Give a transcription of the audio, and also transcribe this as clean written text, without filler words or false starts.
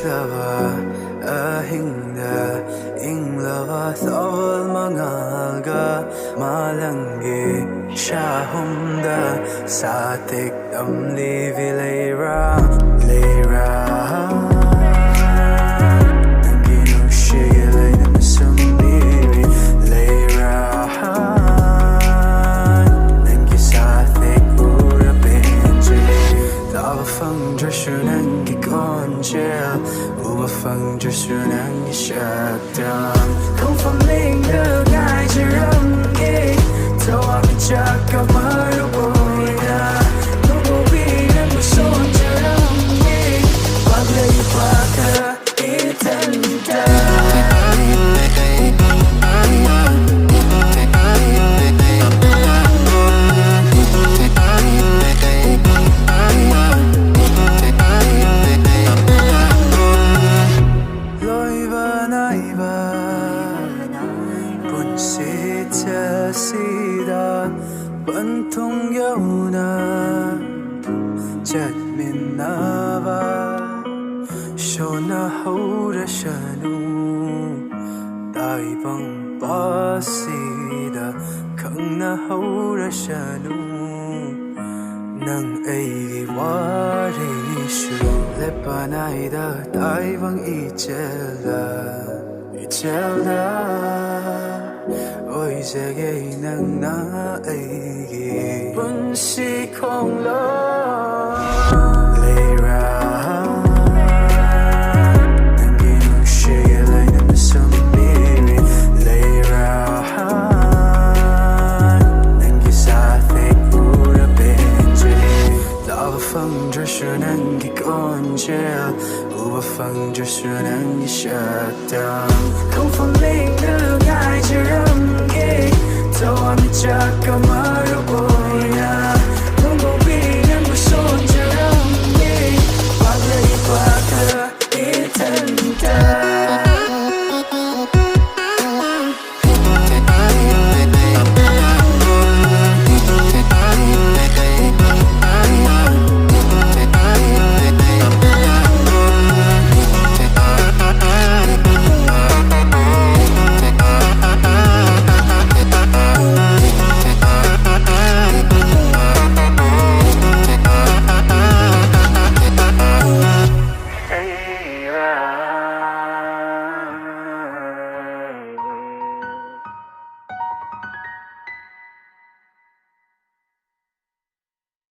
Lava ahinda inglava thawal mangaga malangi shahumda satik amli vileira leira nanginu shigilay na masumbiri leira nangi satik ura benji lava fang drashu nangi conchel uva phang cho xưa nắng shut down không phong linh được ai chỉ râm nghi thâu áp chắc cả mơ lúc bồi đà lúc bố bị nên một số chờ râm nghi bạc lệ bạc thơ ý thân ta sida bantung yauna jadminava shona hora shanu daibang pasida khangna hora shanu nang ai warishu lepanaida daibang ichela ôi 제게 난 나에게 분식 콩로 레이라 남기는 시간에 무슨 미리 레이라 남기 사색 우라 벤지 love phang cho xưa nắng cái con treo uva phang cho xưa nắng cái shut down không phong linh được ai chỉ râm nghi thâu áp chắc cả mơ